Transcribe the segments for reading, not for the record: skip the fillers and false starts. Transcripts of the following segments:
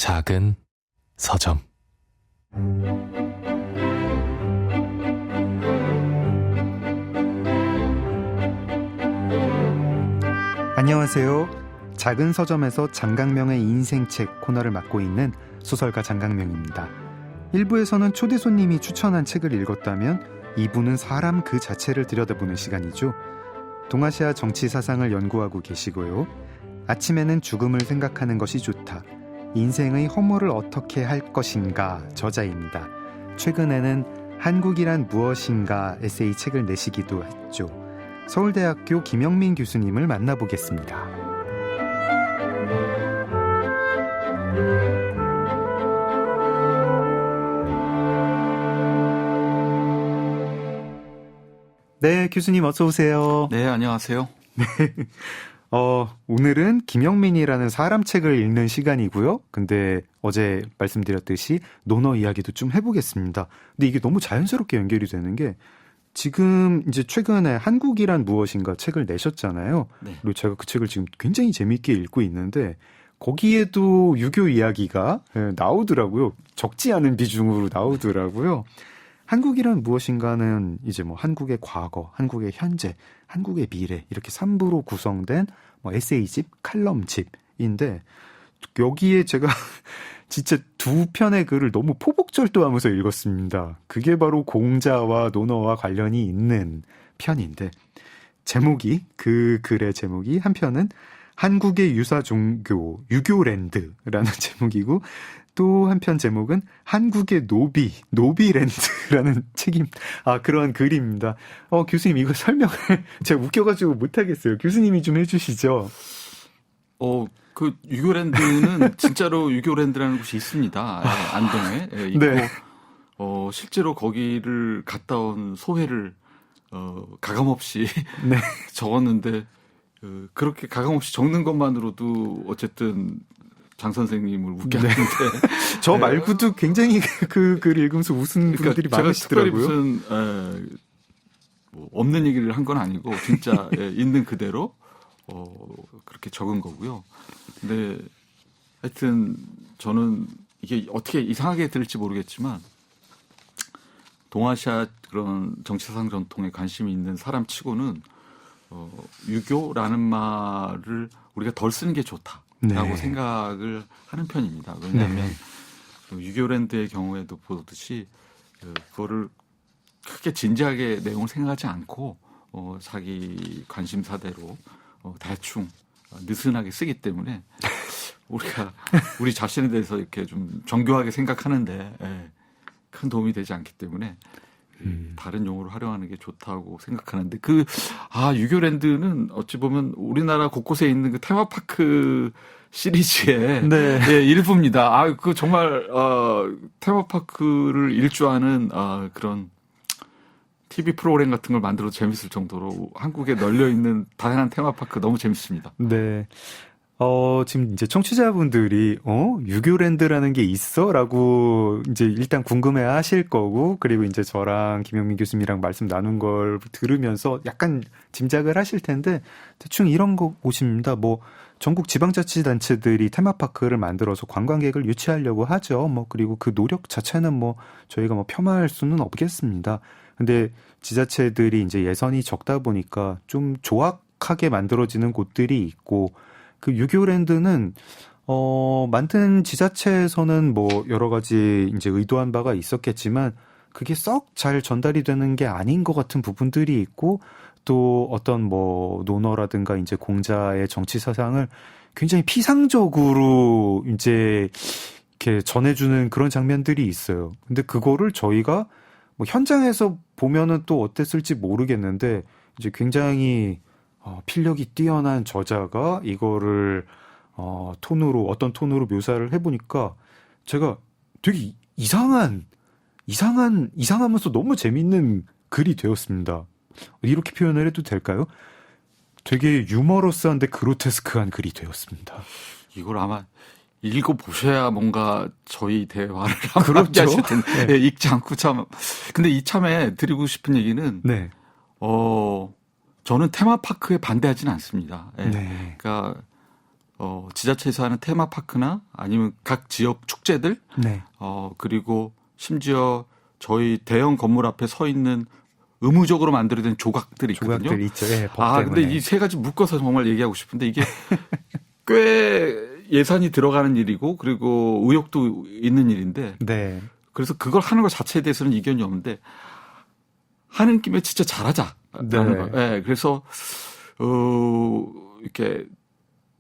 작은 서점. 안녕하세요. 작은 서점에서 장강명의 인생책 코너를 맡고 있는 소설가 장강명입니다. 1부에서는 초대 손님이 추천한 책을 읽었다면 2부는 사람 그 자체를 들여다보는 시간이죠. 동아시아 정치 사상을 연구하고 계시고요. 아침에는 죽음을 생각하는 것이 좋다. 인생의 허물을 어떻게 할 것인가 저자입니다. 최근에는 한국이란 무엇인가 에세이 책을 내시기도 했죠. 서울대학교 김영민 교수님을 만나보겠습니다. 네, 교수님 어서 오세요. 네, 안녕하세요. 네. 오늘은 김영민이라는 사람 책을 읽는 시간이고요. 근데 어제 말씀드렸듯이 논어 이야기도 좀 해보겠습니다. 근데 이게 너무 자연스럽게 연결이 되는 게 지금 이제 최근에 한국이란 무엇인가 책을 내셨잖아요. 네. 그리고 제가 그 책을 지금 굉장히 재미있게 읽고 있는데 거기에도 유교 이야기가 나오더라고요. 적지 않은 비중으로 나오더라고요. 한국이란 무엇인가는 이제 뭐 한국의 과거, 한국의 현재, 한국의 미래 이렇게 3부로 구성된 뭐 에세이집, 칼럼집인데 여기에 제가 진짜 두 편의 글을 너무 포복절도하면서 읽었습니다. 그게 바로 공자와 논어와 관련이 있는 편인데 제목이 그 글의 제목이 한 편은 한국의 유사 종교 유교랜드라는 제목이고 또 한편 제목은 한국의 노비랜드라는 그런 글입니다. 교수님 이거 설명을 제가 웃겨가지고 못하겠어요. 교수님이 좀 해주시죠. 그 유교랜드는 진짜로 유교랜드라는 곳이 있습니다. 안동에 있고 네. 실제로 거기를 갔다 온 소회를 가감없이 네. 적었는데 그렇게 가감없이 적는 것만으로도 어쨌든 장 선생님을 웃게 하는데 저 말고도 굉장히 그 글 읽으면서 웃은 분들이 많으시더라고요. 제가 특별히 무슨 뭐 없는 얘기를 한 건 아니고 진짜 있는 그대로 그렇게 적은 거고요. 근데 하여튼 저는 이게 어떻게 이상하게 들릴지 모르겠지만 동아시아 그런 정치사상 전통에 관심이 있는 사람 치고는 유교라는 말을 우리가 덜 쓰는 게 좋다라고 네. 생각을 하는 편입니다. 왜냐하면 유교랜드의 경우에도 보듯이 그거를 크게 진지하게 내용을 생각하지 않고 자기 관심사대로 대충 느슨하게 쓰기 때문에 우리가 우리 자신에 대해서 이렇게 좀 정교하게 생각하는데 큰 도움이 되지 않기 때문에 다른 용어로 활용하는 게 좋다고 생각하는데 유교랜드는 어찌 보면 우리나라 곳곳에 있는 그 테마파크 시리즈의 네. 일부입니다. 그 정말 테마파크를 일주하는 그런 TV 프로그램 같은 걸 만들어도 재밌을 정도로 한국에 널려 있는 다양한 테마파크 너무 재밌습니다. 네. 지금 이제 청취자분들이, 유교랜드라는 게 있어? 라고 이제 일단 궁금해 하실 거고, 그리고 이제 저랑 김영민 교수님이랑 말씀 나눈 걸 들으면서 약간 짐작을 하실 텐데, 대충 이런 곳입니다. 뭐, 전국 지방자치단체들이 테마파크를 만들어서 관광객을 유치하려고 하죠. 그리고 그 노력 자체는 저희가 폄하할 수는 없겠습니다. 근데 지자체들이 이제 예산이 적다 보니까 좀 조악하게 만들어지는 곳들이 있고, 그 유교랜드는 만든 지자체에서는 여러 가지 이제 의도한 바가 있었겠지만 그게 썩 잘 전달이 되는 게 아닌 것 같은 부분들이 있고 또 어떤 논어라든가 이제 공자의 정치 사상을 굉장히 피상적으로 이제 이렇게 전해주는 그런 장면들이 있어요. 근데 그거를 저희가 현장에서 보면은 또 어땠을지 모르겠는데 이제 굉장히 필력이 뛰어난 저자가 이거를 어떤 톤으로 묘사를 해보니까 제가 되게 이상하면서 너무 재밌는 글이 되었습니다. 이렇게 표현을 해도 될까요? 되게 유머러스한데 그로테스크한 글이 되었습니다. 이걸 아마 읽어보셔야 뭔가 저희 대화를 한번 그렇죠. 하실 텐데 네. 읽지 않고 참. 근데 이참에 드리고 싶은 얘기는 네. 저는 테마파크에 반대하지는 않습니다. 네. 네. 그러니까 지자체에서 하는 테마파크나 아니면 각 지역 축제들, 네. 그리고 심지어 저희 대형 건물 앞에 서 있는 의무적으로 만들어진 조각들이 있거든요. 조각들 있죠. 예, 법 때문에. 근데 이 세 가지 묶어서 정말 얘기하고 싶은데 이게 꽤 예산이 들어가는 일이고 그리고 의욕도 있는 일인데 네. 그래서 그걸 하는 것 자체에 대해서는 이견이 없는데 하는 김에 진짜 잘하자라는 네. 거. 네, 그래서 이렇게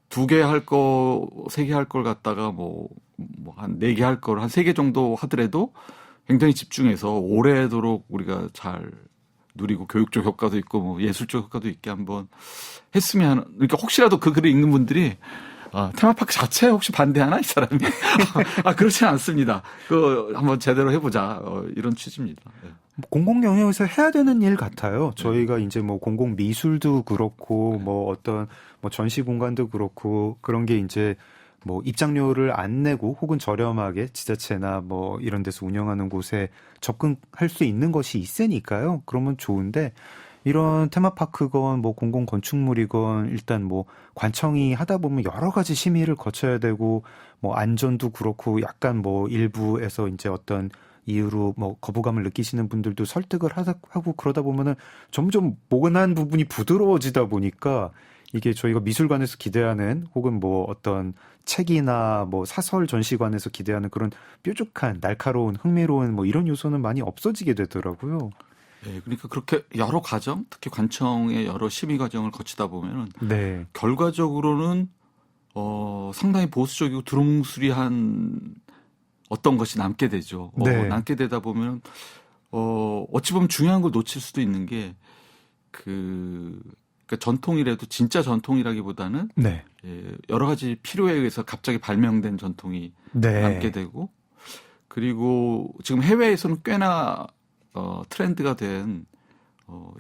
2개 할 거, 3개 할 걸 갖다가 한 4개 할 걸 한 3개 정도 하더라도 굉장히 집중해서 오래도록 우리가 잘 누리고 교육적 효과도 있고 예술적 효과도 있게 한번 했으면 그러니까 혹시라도 그 글을 읽는 분들이 테마파크 자체에 혹시 반대하나 이 사람이 그렇지는 않습니다. 그 한번 제대로 해보자 이런 취지입니다. 네. 공공 영역에서 해야 되는 일 같아요. 저희가 이제 공공 미술도 그렇고 어떤 전시 공간도 그렇고 그런 게 이제 입장료를 안 내고 혹은 저렴하게 지자체나 이런 데서 운영하는 곳에 접근할 수 있는 것이 있으니까요. 그러면 좋은데 이런 테마파크건 공공 건축물이건 일단 관청이 하다 보면 여러 가지 심의를 거쳐야 되고 안전도 그렇고 약간 일부에서 이제 어떤 이유로 거부감을 느끼시는 분들도 설득을 하고 그러다 보면은 점점 모근한 부분이 부드러워지다 보니까 이게 저희가 미술관에서 기대하는 혹은 어떤 책이나 사설 전시관에서 기대하는 그런 뾰족한 날카로운 흥미로운 이런 요소는 많이 없어지게 되더라고요. 네, 그러니까 그렇게 여러 과정, 특히 관청의 여러 심의 과정을 거치다 보면은 네. 결과적으로는 상당히 보수적이고 두루뭉술이한 어떤 것이 남게 되죠. 네. 남게 되다 보면 어찌 보면 중요한 걸 놓칠 수도 있는 게 그러니까 전통이라도 진짜 전통이라기보다는 네. 여러 가지 필요에 의해서 갑자기 발명된 전통이 네. 남게 되고 그리고 지금 해외에서는 꽤나 트렌드가 된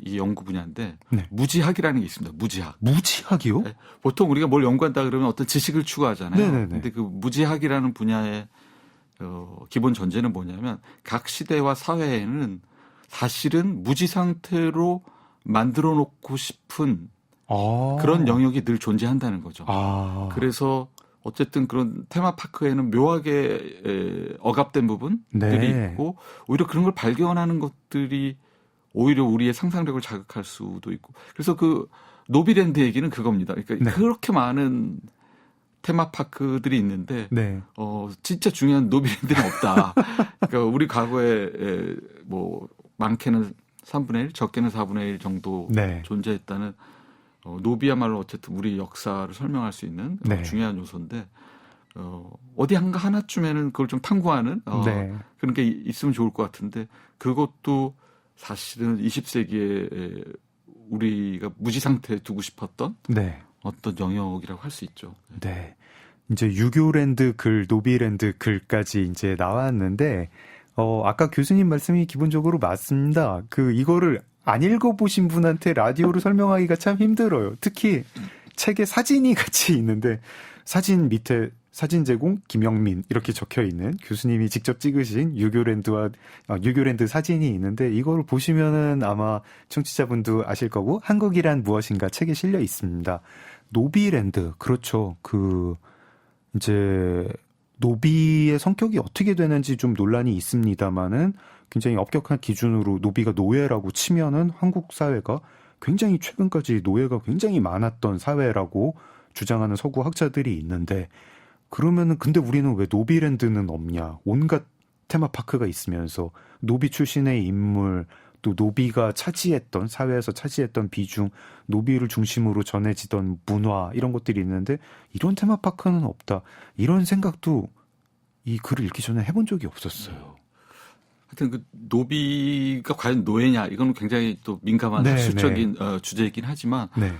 이 연구 분야인데 네. 무지학이라는 게 있습니다. 무지학. 무지학이요? 네. 보통 우리가 뭘 연구한다 그러면 어떤 지식을 추구하잖아요. 네네네. 근데 그 무지학이라는 분야의 기본 전제는 뭐냐면 각 시대와 사회에는 사실은 무지 상태로 만들어 놓고 싶은 그런 영역이 늘 존재한다는 거죠. 그래서 어쨌든 그런 테마파크에는 묘하게 억압된 부분들이 네. 있고 오히려 그런 걸 발견하는 것들이 오히려 우리의 상상력을 자극할 수도 있고 그래서 그 노비랜드 얘기는 그겁니다. 그러니까 네. 그렇게 많은 테마파크들이 있는데 네. 진짜 중요한 노비랜드는 없다. 그러니까 우리 과거에 많게는 3분의 1, 적게는 4분의 1 정도 네. 존재했다는 노비야말로 어쨌든 우리 역사를 설명할 수 있는 네. 중요한 요소인데 어디 하나쯤에는 그걸 좀 탐구하는 네. 그런 게 있으면 좋을 것 같은데 그것도 사실은 20세기에 우리가 무지 상태에 두고 싶었던 네. 어떤 영역이라고 할 수 있죠. 네. 이제 유교랜드 글, 노비랜드 글까지 이제 나왔는데, 아까 교수님 말씀이 기본적으로 맞습니다. 이거를 안 읽어보신 분한테 라디오로 설명하기가 참 힘들어요. 특히 책에 사진이 같이 있는데, 사진 밑에 사진 제공 김영민 이렇게 적혀 있는 교수님이 직접 찍으신 유교랜드 사진이 있는데 이거를 보시면은 아마 청취자분도 아실 거고 한국이란 무엇인가 책에 실려 있습니다. 노비랜드 그렇죠. 이제 노비의 성격이 어떻게 되는지 좀 논란이 있습니다만은 굉장히 엄격한 기준으로 노비가 노예라고 치면은 한국 사회가 굉장히 최근까지 노예가 굉장히 많았던 사회라고 주장하는 서구 학자들이 있는데 그러면은 근데 우리는 왜 노비랜드는 없냐? 온갖 테마파크가 있으면서 노비 출신의 인물 또 노비가 차지했던 사회에서 차지했던 비중, 노비를 중심으로 전해지던 문화 이런 것들이 있는데 이런 테마파크는 없다. 이런 생각도 이 글을 읽기 전에 해본 적이 없었어요. 하여튼 그 노비가 과연 노예냐 이건 굉장히 또 민감한 학술적인 주제이긴 하지만 네.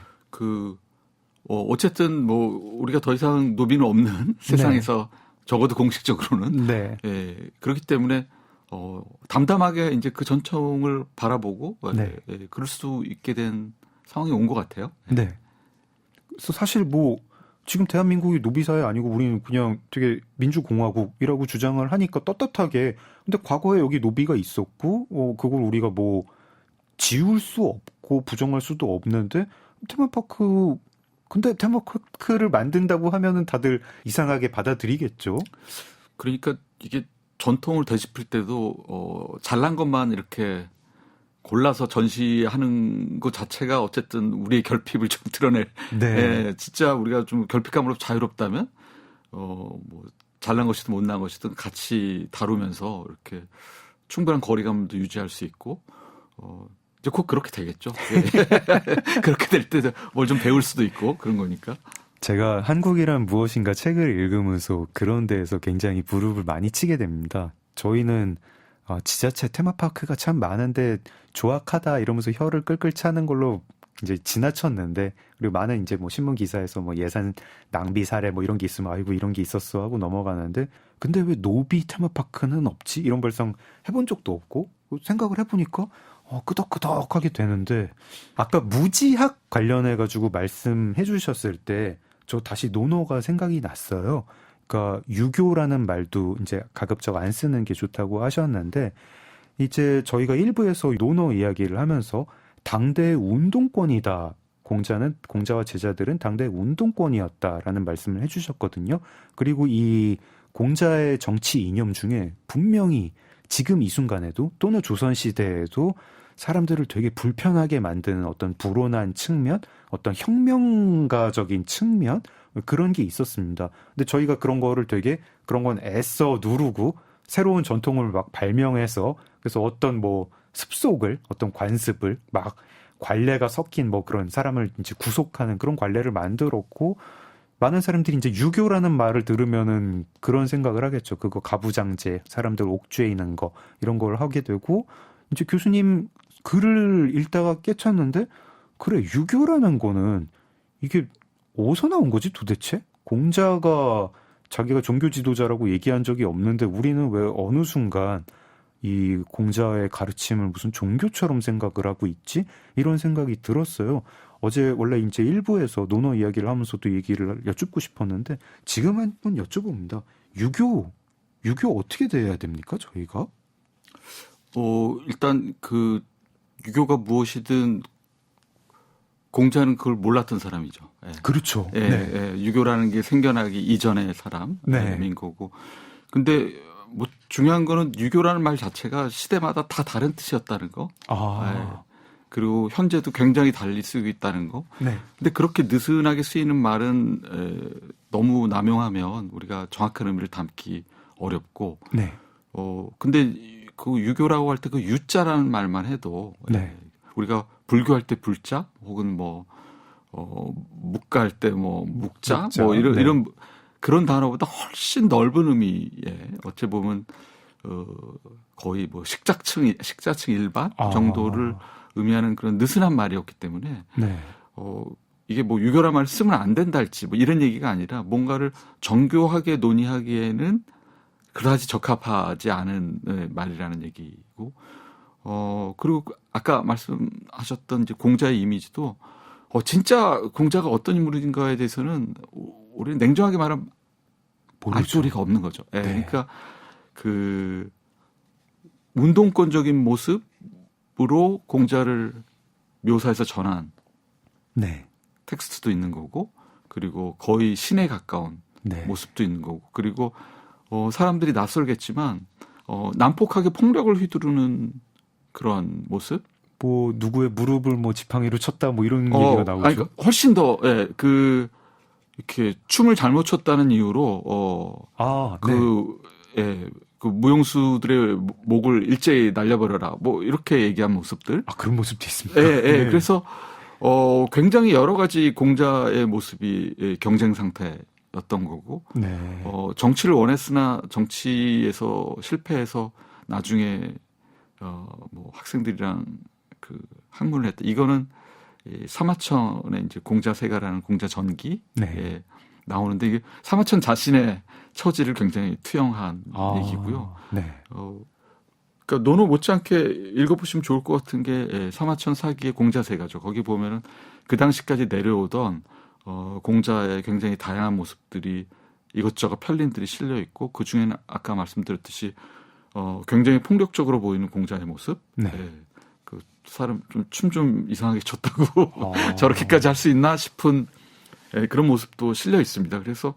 어쨌든 우리가 더 이상 노비는 없는 세상에서 적어도 공식적으로는 네. 그렇기 때문에 담담하게 이제 그 전통을 바라보고 그럴 수 있게 된 상황이 온 것 같아요. 네. 그래서 사실 지금 대한민국이 노비사회 아니고 우리는 그냥 되게 민주공화국이라고 주장을 하니까 떳떳하게 근데 과거에 여기 노비가 있었고 그걸 우리가 지울 수 없고 부정할 수도 없는데 테마파크 근데 테마파크를 만든다고 하면은 다들 이상하게 받아들이겠죠. 그러니까 이게 전통을 되짚을 때도 잘난 것만 이렇게 골라서 전시하는 것 자체가 어쨌든 우리의 결핍을 좀 드러낼. 네. 진짜 우리가 좀 결핍감으로 자유롭다면 뭐 잘난 것이든 못난 것이든 같이 다루면서 이렇게 충분한 거리감도 유지할 수 있고 이제 곧 그렇게 되겠죠. 그렇게 될 때 뭘 좀 배울 수도 있고 그런 거니까. 제가 한국이란 무엇인가 책을 읽으면서 그런 데에서 굉장히 무릎을 많이 치게 됩니다. 저희는 지자체 테마파크가 참 많은데 조악하다 이러면서 혀를 끌끌 차는 걸로 이제 지나쳤는데, 그리고 많은 이제 뭐 신문 기사에서 뭐 예산 낭비 사례 뭐 이런 게 있으면 아이고 이런 게 있었어 하고 넘어가는데, 근데 왜 노비 테마파크는 없지? 이런 발상 해본 적도 없고, 생각을 해보니까 끄덕끄덕하게 되는데, 아까 무지학 관련해가지고 말씀해 주셨을 때 저 다시 논어가 생각이 났어요. 그러니까 유교라는 말도 이제 가급적 안 쓰는 게 좋다고 하셨는데, 이제 저희가 일부에서 논어 이야기를 하면서 당대의 운동권이다. 공자와 제자들은 당대의 운동권이었다라는 말씀을 해주셨거든요. 그리고 이 공자의 정치 이념 중에 분명히 지금 이 순간에도 또는 조선시대에도 사람들을 되게 불편하게 만드는 어떤 불온한 측면, 어떤 혁명가적인 측면, 그런 게 있었습니다. 근데 저희가 그런 건 애써 누르고 새로운 전통을 막 발명해서, 그래서 어떤 뭐 습속을, 어떤 관습을 막 관례가 섞인 뭐 그런 사람을 이제 구속하는 그런 관례를 만들었고, 많은 사람들이 이제 유교라는 말을 들으면은 그런 생각을 하겠죠. 그거 가부장제, 사람들 옥죄이는 거, 이런 걸 하게 되고, 이제 교수님 글을 읽다가 깨쳤는데, 그래, 유교라는 거는 이게 어디서 나온 거지 도대체? 공자가 자기가 종교 지도자라고 얘기한 적이 없는데 우리는 왜 어느 순간 이 공자의 가르침을 무슨 종교처럼 생각을 하고 있지? 이런 생각이 들었어요. 어제 원래 이제 일부에서 논어 이야기를 하면서도 얘기를 여쭙고 싶었는데, 지금 한번 여쭤봅니다. 유교 어떻게 돼야 됩니까, 저희가? 일단 그 유교가 무엇이든 공자는 그걸 몰랐던 사람이죠. 예. 그렇죠. 예, 네. 예, 유교라는 게 생겨나기 이전의 사람인 거고. 근데 뭐 중요한 거는 유교라는 말 자체가 시대마다 다 다른 뜻이었다는 거. 예. 그리고 현재도 굉장히 달리 쓰고 있다는 거. 네. 근데 그렇게 느슨하게 쓰이는 말은 너무 남용하면 우리가 정확한 의미를 담기 어렵고. 네. 근데 그 유교라고 할 때 그 유자라는 말만 해도 네. 우리가 불교할 때 불자 혹은 뭐 묵가 할 때 뭐 묵자 뭐 이런 그런 단어보다 훨씬 넓은 의미에 어찌 보면 거의 뭐 식자층 일반 정도를 의미하는 그런 느슨한 말이었기 때문에 네. 이게 뭐 유교란 말을 쓰면 안 된다 할지 뭐 이런 얘기가 아니라 뭔가를 정교하게 논의하기에는 그다지 적합하지 않은 말이라는 얘기고, 그리고 아까 말씀하셨던 이제 공자의 이미지도 진짜 공자가 어떤 인물인가에 대해서는 우리는 냉정하게 말하면 알 소리가 없는 거죠. 네. 그러니까 그 운동권적인 모습으로 공자를 묘사해서 전한 네. 텍스트도 있는 거고, 그리고 거의 신에 가까운 모습도 있는 거고, 그리고 사람들이 낯설겠지만 난폭하게 폭력을 휘두르는 그런 모습. 뭐 누구의 무릎을 뭐 지팡이로 쳤다 뭐 이런 얘기가 나오죠. 아니, 그러니까 훨씬 더 이렇게 춤을 잘못 췄다는 이유로 그 무용수들의 목을 일제히 날려버려라 뭐 이렇게 얘기한 모습들. 그런 모습도 있습니다. 네. 그래서 굉장히 여러 가지 공자의 모습이 경쟁 상태였던 거고. 네. 정치를 원했으나 정치에서 실패해서 나중에 뭐 학생들이랑 그 학문을 했다. 이거는 사마천의 이제 공자세가라는 공자 전기에 나오는데, 이게 사마천 자신의 처지를 굉장히 투영한 얘기고요. 네. 그러니까 논어 못지않게 읽어보시면 좋을 것 같은 게 사마천 사기의 공자세가죠. 거기 보면은 그 당시까지 내려오던 공자의 굉장히 다양한 모습들이 이것저것 편린들이 실려 있고, 그 중에는 아까 말씀드렸듯이 굉장히 폭력적으로 보이는 공자의 모습. 네. 그 사람 좀 춤 좀 이상하게 췄다고 저렇게까지 할 수 있나 싶은 예, 그런 모습도 실려 있습니다. 그래서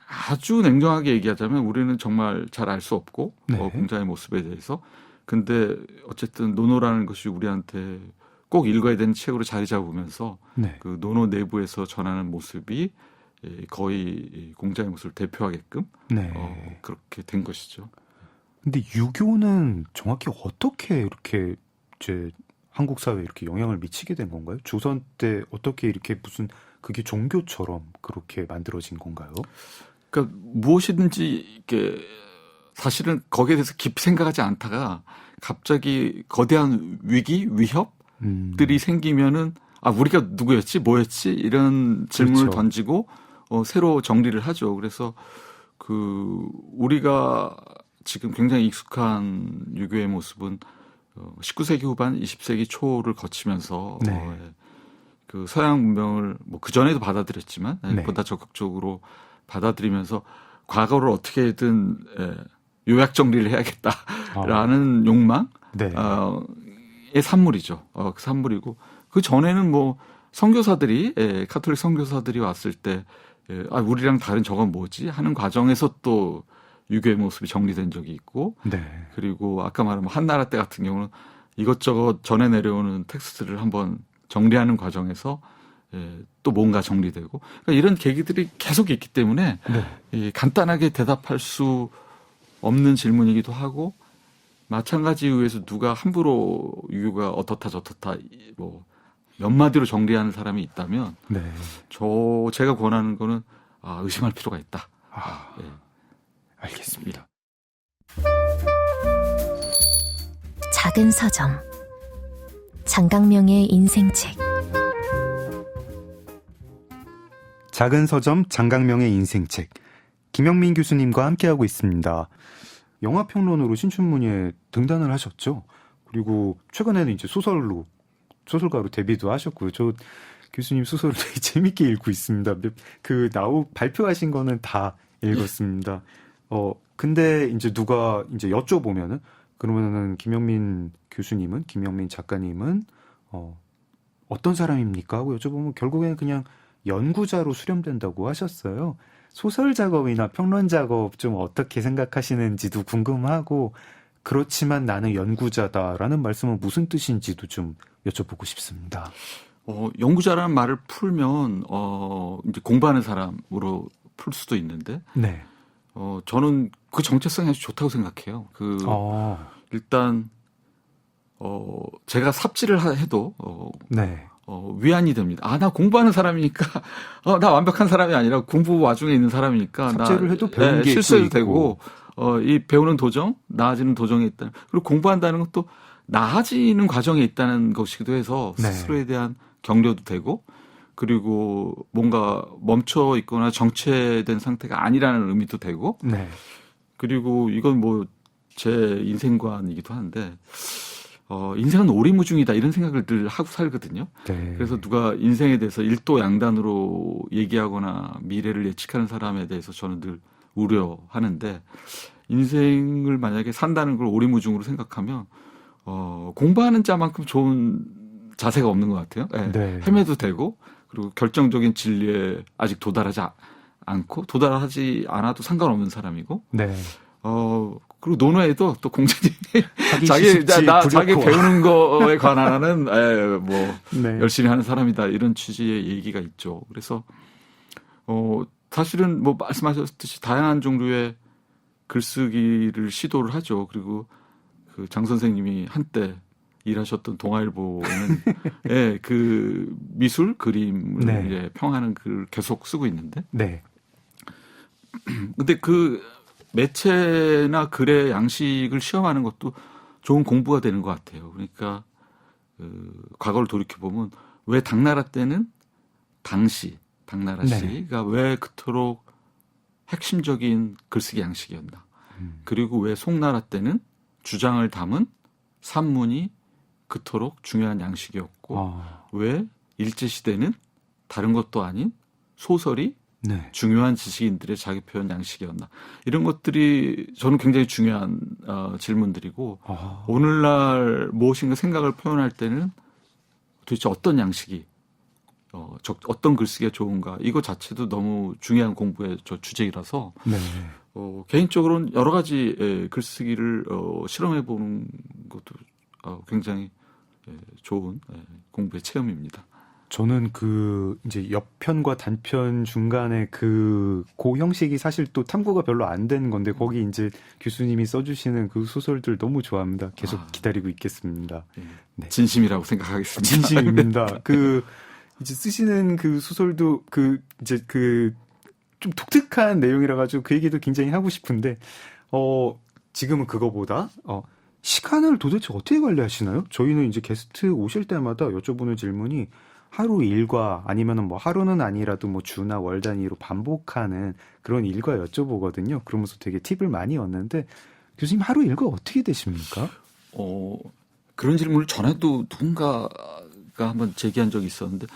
아주 냉정하게 얘기하자면 우리는 정말 잘 알 수 없고 네. 공자의 모습에 대해서. 근데 어쨌든 논어라는 것이 우리한테 꼭 읽어야 되는 책으로 자리 잡으면서 네. 그 논어 내부에서 전하는 모습이 거의 공자의 모습을 대표하게끔 네. 그렇게 된 것이죠. 근데 유교는 정확히 어떻게 이렇게 이제 한국 사회에 이렇게 영향을 미치게 된 건가요? 조선 때 어떻게 이렇게 무슨 그게 종교처럼 그렇게 만들어진 건가요? 그러니까 무엇이든지 이게 사실은 거기에 대해서 깊이 생각하지 않다가 갑자기 거대한 위기, 위협들이 생기면은 우리가 누구였지, 뭐였지 이런 질문을 그렇죠. 던지고 새로 정리를 하죠. 그래서 우리가 지금 굉장히 익숙한 유교의 모습은 19세기 후반, 20세기 초를 거치면서 네. 그 서양 문명을 뭐 그 전에도 받아들였지만 네. 보다 적극적으로 받아들이면서 과거를 어떻게든 요약 정리를 해야겠다라는 욕망, 네. 의 산물이죠. 그 산물이고 그 전에는 뭐 선교사들이 카톨릭 선교사들이 왔을 때 우리랑 다른 저건 뭐지 하는 과정에서 또 유교의 모습이 정리된 적이 있고, 네. 그리고 아까 말한 한나라 때 같은 경우는 이것저것 전해 내려오는 텍스트를 한번 정리하는 과정에서 또 뭔가 정리되고, 그러니까 이런 계기들이 계속 있기 때문에 간단하게 대답할 수 없는 질문이기도 하고, 마찬가지 이유에서 누가 함부로 유교가 어떻다 저떻다 뭐 몇 마디로 정리하는 사람이 있다면 네. 제가 권하는 거는 의심할 필요가 있다. 예. 알겠습니다. 작은 서점 장강명의 인생책. 작은 서점 장강명의 인생책, 김영민 교수님과 함께하고 있습니다. 영화평론으로 신춘문예에 등단을 하셨죠. 그리고 최근에는 이제 소설가로 데뷔도 하셨고요. 저 교수님 소설을 되게 재밌게 읽고 있습니다. 발표하신 거는 다 읽었습니다. 근데 이제 누가 이제 여쭤보면은, 그러면은 김영민 작가님은 어떤 사람입니까? 하고 여쭤보면 결국에는 그냥 연구자로 수렴된다고 하셨어요. 소설 작업이나 평론 작업 좀 어떻게 생각하시는지도 궁금하고, 그렇지만 나는 연구자다라는 말씀은 무슨 뜻인지도 좀 여쭤보고 싶습니다. 연구자라는 말을 풀면 이제 공부하는 사람으로 풀 수도 있는데, 네. 저는 그 정체성이 아주 좋다고 생각해요. 일단 제가 삽질을 해도 네. 위안이 됩니다. 나 공부하는 사람이니까, 나 완벽한 사람이 아니라 공부 와중에 있는 사람이니까 삽질을 해도 배우는 게 실수해도 있고. 되고, 이 배우는 도정, 나아지는 도정에 있다. 그리고 공부한다는 것도 나아지는 과정에 있다는 것이기도 해서 네. 스스로에 대한 격려도 되고, 그리고 뭔가 멈춰 있거나 정체된 상태가 아니라는 의미도 되고, 네. 그리고 이건 뭐 제 인생관이기도 한데, 인생은 오리무중이다 이런 생각을 늘 하고 살거든요. 네. 그래서 누가 인생에 대해서 일도양단으로 얘기하거나 미래를 예측하는 사람에 대해서 저는 늘 우려하는데, 인생을 만약에 산다는 걸 오리무중으로 생각하면 공부하는 자만큼 좋은 자세가 없는 것 같아요. 네. 헤매도 되고, 그리고 결정적인 진리에 아직 도달하지 않고 도달하지 않아도 상관없는 사람이고, 네. 그리고 논어에도 또 공자님이 자기 자기 배우는 거에 관한은 네. 열심히 하는 사람이다 이런 취지의 얘기가 있죠. 그래서 사실은 뭐 말씀하셨듯이 다양한 종류의 글쓰기를 시도를 하죠. 그리고 그 장 선생님이 한때 일하셨던 동아일보에는 그 미술 그림을 네. 이제 평하는 글을 계속 쓰고 있는데, 네. 근데 그 매체나 글의 양식을 시험하는 것도 좋은 공부가 되는 것 같아요. 그러니까 과거를 돌이켜 보면 왜 당나라 때는 당나라 시가 왜 그토록 핵심적인 글쓰기 양식이었나? 그리고 왜 송나라 때는 주장을 담은 산문이 그토록 중요한 양식이었고, 왜 일제시대는 다른 것도 아닌 소설이 네. 중요한 지식인들의 자기 표현 양식이었나. 이런 것들이 저는 굉장히 중요한 질문들이고, 오늘날 무엇인가 생각을 표현할 때는 도대체 어떤 양식이 어떤 글쓰기가 좋은가 이거 자체도 너무 중요한 공부의 주제이라서 네. 개인적으로는 여러 가지 글쓰기를 실험해 보는 것도 굉장히 좋은 공부의 체험입니다. 저는 이제 옆편과 단편 중간에 그 형식이 사실 또 탐구가 별로 안 되는 건데, 거기 이제 교수님이 써주시는 그 소설들 너무 좋아합니다. 계속 기다리고 있겠습니다. 네. 진심이라고 생각하겠습니다. 진심입니다. 이제 쓰시는 그 소설도 좀 독특한 내용이라 가지고 그 얘기도 굉장히 하고 싶은데, 지금은 그거보다, 시간을 도대체 어떻게 관리하시나요? 저희는 이제 게스트 오실 때마다 여쭤보는 질문이 하루 일과 아니면은 뭐 하루는 아니라도 뭐 주나 월 단위로 반복하는 그런 일과 여쭤보거든요. 그러면서 되게 팁을 많이 얻는데, 교수님 하루 일과 어떻게 되십니까? 그런 질문을 전에도 누군가가 한번 제기한 적이 있었는데,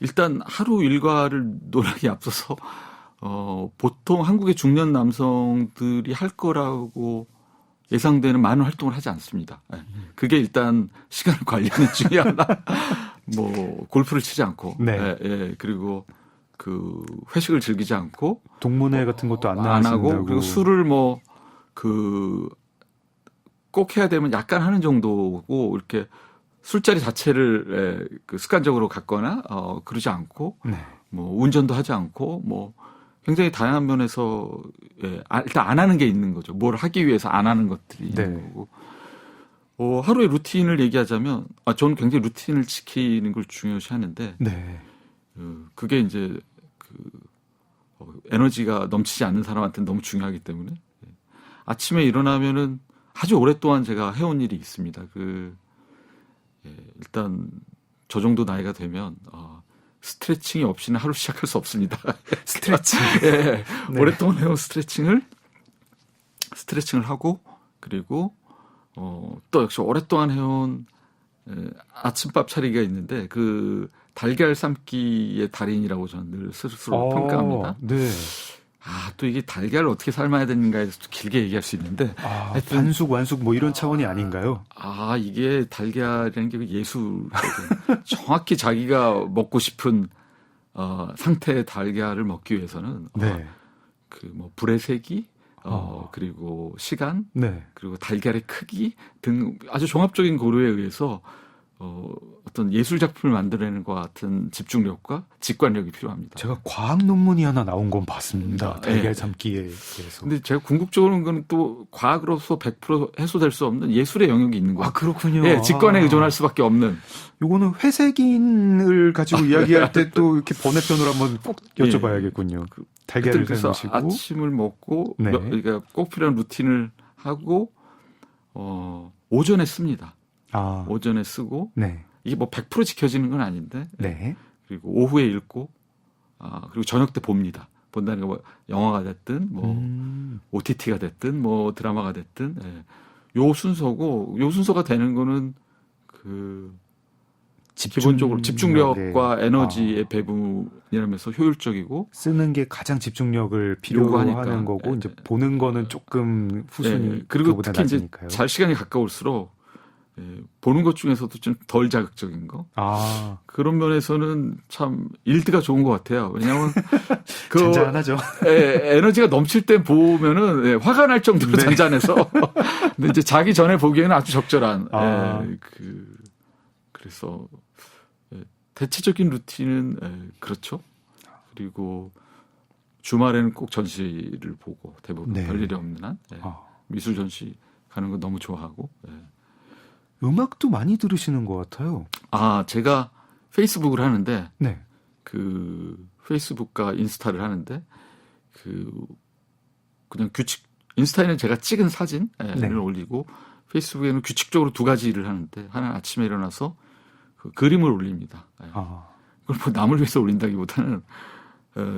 일단 하루 일과를 논하기 앞서서 보통 한국의 중년 남성들이 할 거라고 예상되는 많은 활동을 하지 않습니다. 그게 일단 시간을 관리하는 중에 하나. 뭐 골프를 치지 않고, 네. 그리고 회식을 즐기지 않고, 동문회 같은 것도 안 하고, 나가신다고. 그리고 술을 꼭 해야 되면 약간 하는 정도고, 이렇게 술자리 자체를 습관적으로 갖거나 그러지 않고, 네. 뭐 운전도 하지 않고, 뭐 굉장히 다양한 면에서 일단 안 하는 게 있는 거죠. 뭘 하기 위해서 안 하는 것들이 있는 거고. 하루의 루틴을 얘기하자면, 저는 굉장히 루틴을 지키는 걸 중요시하는데, 네. 그게 이제 에너지가 넘치지 않는 사람한테는 너무 중요하기 때문에, 아침에 일어나면은 아주 오랫동안 제가 해온 일이 있습니다. 일단 저 정도 나이가 되면 스트레칭이 없이는 하루 시작할 수 없습니다. 스트레칭. 네. 네. 오랫동안 해온 스트레칭을 하고, 그리고 또 역시 오랫동안 해온 아침밥 차리기가 있는데, 그 달걀 삶기의 달인이라고 저는 늘 스스로 평가합니다. 네. 또 이게 달걀을 어떻게 삶아야 되는가에 대해서 길게 얘기할 수 있는데, 반숙, 완숙 뭐 이런 차원이 아닌가요? 이게 달걀이라는 게 예술적인 정확히 자기가 먹고 싶은 상태의 달걀을 먹기 위해서는 네. 뭐 불의 색이, 그리고 시간, 네. 그리고 달걀의 크기 등 아주 종합적인 고려에 의해서 어떤 예술 작품을 만들어내는 것 같은 집중력과 직관력이 필요합니다. 제가 과학 논문이 하나 나온 건 봤습니다. 달걀 삶기에 대해서. 근데 제가 궁극적으로는 그건 또 과학으로서 100% 해소될 수 없는 예술의 영역이 있는 거예요. 그렇군요. 네, 직관에 의존할 수밖에 없는. 요거는 회색인을 가지고 이야기할 때 또 이렇게 번외편으로 한번 꼭 여쭤봐야겠군요. 달걀을 그래서 삶으시고 아침을 먹고, 네. 그러니까 꼭 필요한 루틴을 하고, 오전에 씁니다. 오전에 쓰고, 네. 이게 뭐 100% 지켜지는 건 아닌데, 네. 그리고 오후에 읽고, 그리고 저녁 때 봅니다. 본다는 게 뭐 영화가 됐든, 뭐 OTT가 됐든, 뭐 드라마가 됐든, 요 순서고, 요 순서가 되는 거는 기본적으로 집중력과 에너지의 배분이라면서 효율적이고, 쓰는 게 가장 집중력을 필요로 요구하니까. 하는 거고, 이제 보는 거는 조금 후순위 그리고 그거보다 특히 이제 낮으니까요. 잘 시간이 가까울수록 보는 것 중에서도 좀 덜 자극적인 거. 그런 면에서는 참 일드가 좋은 것 같아요. 왜냐하면 잔잔하죠. 에너지가 넘칠 때 보면은 화가 날 정도로 잔잔해서. 근데 이제 자기 전에 보기에는 아주 적절한. 그래서 대체적인 루틴은 그렇죠. 그리고 주말에는 꼭 전시를 보고, 대부분 별일이 없는 한 미술 전시 가는 거 너무 좋아하고. 음악도 많이 들으시는 것 같아요. 제가 페이스북을 하는데, 네. 페이스북과 인스타를 하는데, 그냥 인스타에는 제가 찍은 사진을 올리고, 페이스북에는 규칙적으로 두 가지를 하는데, 하나는 아침에 일어나서 그림을 올립니다. 그걸 뭐 남을 위해서 올린다기보다는,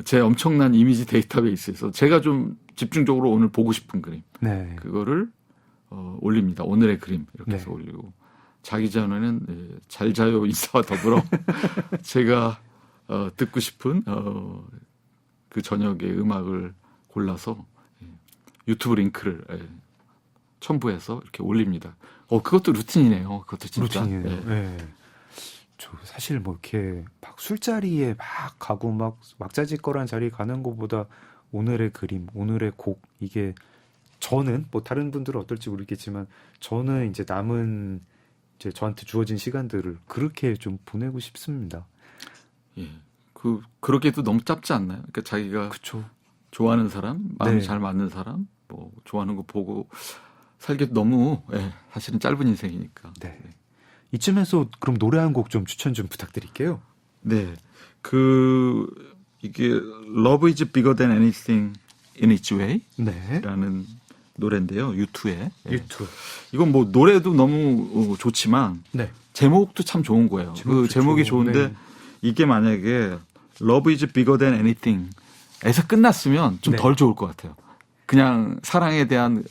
제 엄청난 이미지 데이터베이스에서 제가 좀 집중적으로 오늘 보고 싶은 그림, 그거를 올립니다. 오늘의 그림 이렇게 해서 올리고, 자기 전에는 잘 자요 인사와 더불어 제가 듣고 싶은 그 저녁의 음악을 골라서 유튜브 링크를 첨부해서 이렇게 올립니다. 그것도 루틴이네요. 그것도 진짜. 루틴이네요. 저 사실 뭐 이렇게 막 술자리에 막 가고 막 막자지껄한 자리 가는 것보다 오늘의 그림, 오늘의 곡 이게 저는 뭐 다른 분들은 어떨지 모르겠지만 저는 이제 남은 이제 저한테 주어진 시간들을 그렇게 좀 보내고 싶습니다. 예. 그렇게도 너무 짧지 않나요? 그러니까 자기가 그쵸. 좋아하는 사람, 마음이 네. 잘 맞는 사람, 뭐 좋아하는 거 보고 살기 너무 사실은 짧은 인생이니까. 네. 이쯤에서 그럼 노래 한 곡 좀 추천 좀 부탁드릴게요. 네. 이게 Love is bigger than anything in its way 네. 라는 노래인데요. U2의. 유튜브. 이건 뭐 노래도 너무 좋지만 네. 제목도 참 좋은 거예요. 그 제목이 좋죠. 좋은데 네. 이게 만약에 Love is bigger than anything 에서 끝났으면 좀 네. 덜 좋을 것 같아요. 그냥 사랑에 대한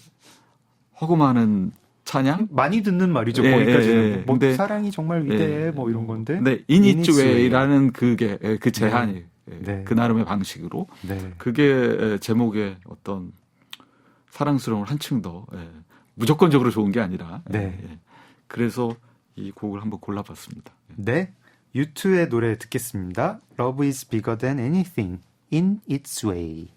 허구많은 찬양? 많이 듣는 말이죠. 예, 거기까지는. 예, 예. 뭐 근데, 사랑이 정말 위대해 뭐 이런 건데. 네, In its way라는 그게 그 제한이 네. 그 나름의 방식으로 네. 그게 제목의 어떤 사랑스러움을 한층 더 무조건적으로 좋은 게 아니라 네. 그래서 이 곡을 한번 골라봤습니다. 네. U2의 노래 듣겠습니다. Love is bigger than anything in its way.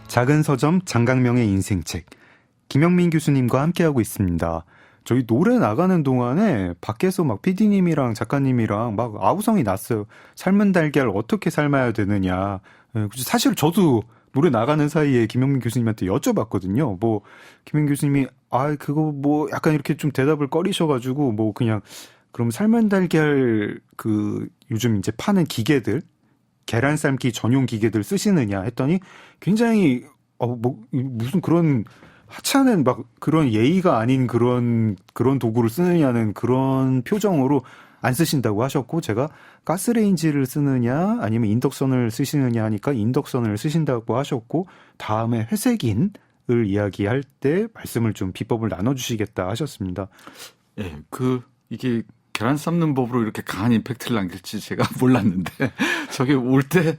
작은 서점 장강명의 인생책 김영민 교수님과 함께하고 있습니다. 저희 노래 나가는 동안에 밖에서 막 PD님이랑 작가님이랑 막 아우성이 났어요. 삶은 달걀 어떻게 삶아야 되느냐. 사실 저도 노래 나가는 사이에 김영민 교수님한테 여쭤봤거든요. 뭐 김영민 교수님이 그거 뭐 약간 이렇게 좀 대답을 꺼리셔가지고 뭐 그냥 그럼 삶은 달걀 요즘 이제 파는 기계들 계란 삶기 전용 기계들 쓰시느냐 했더니 굉장히 무슨 그런 하찮은 막 그런 예의가 아닌 그런 도구를 쓰느냐는 그런 표정으로 안 쓰신다고 하셨고 제가 가스레인지를 쓰느냐 아니면 인덕션을 쓰시느냐 하니까 인덕션을 쓰신다고 하셨고 다음에 회색인을 이야기할 때 말씀을 좀 비법을 나눠주시겠다 하셨습니다. 예, 이게 계란 삶는 법으로 이렇게 강한 임팩트를 남길지 제가 몰랐는데 저게 올 때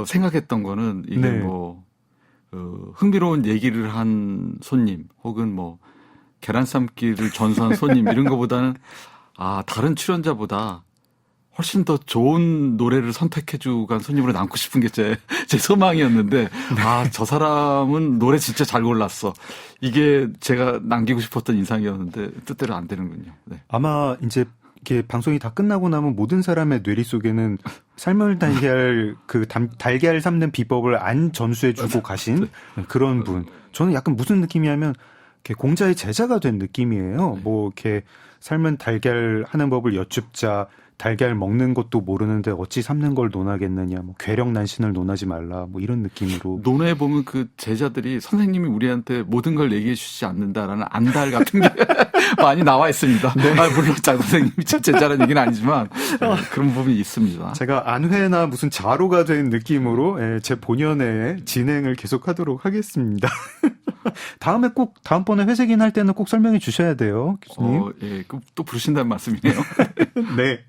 생각했던 거는 이게 네. 흥미로운 얘기를 한 손님 혹은 뭐 계란 삶기를 전수한 손님 이런 거보다는 다른 출연자보다 훨씬 더 좋은 노래를 선택해주고 간 손님으로 남고 싶은 게 제 소망이었는데 저 사람은 노래 진짜 잘 골랐어. 이게 제가 남기고 싶었던 인상이었는데 뜻대로 안 되는군요. 네. 아마 이제 이렇게 방송이 다 끝나고 나면 모든 사람의 뇌리 속에는 삶을 달걀 달걀 삶는 비법을 안 전수해주고 가신 그런 분. 저는 약간 무슨 느낌이냐면 이렇게 공자의 제자가 된 느낌이에요. 뭐 이렇게 삶은 달걀 하는 법을 여쭙자. 달걀 먹는 것도 모르는데 어찌 삶는 걸 논하겠느냐. 뭐 괴력난신을 논하지 말라. 뭐 이런 느낌으로. 논어에 보면 그 제자들이 선생님이 우리한테 모든 걸 얘기해 주시지 않는다라는 안달 같은 게 많이 나와 있습니다. 네. 물론 장 선생님이 제 제자라는 얘기는 아니지만 그런 부분이 있습니다. 제가 안회나 무슨 자로가 된 느낌으로 제 본연의 진행을 계속하도록 하겠습니다. 다음번에 회색인 할 때는 꼭 설명해 주셔야 돼요, 교수님. 또 부르신다는 말씀이네요. 네.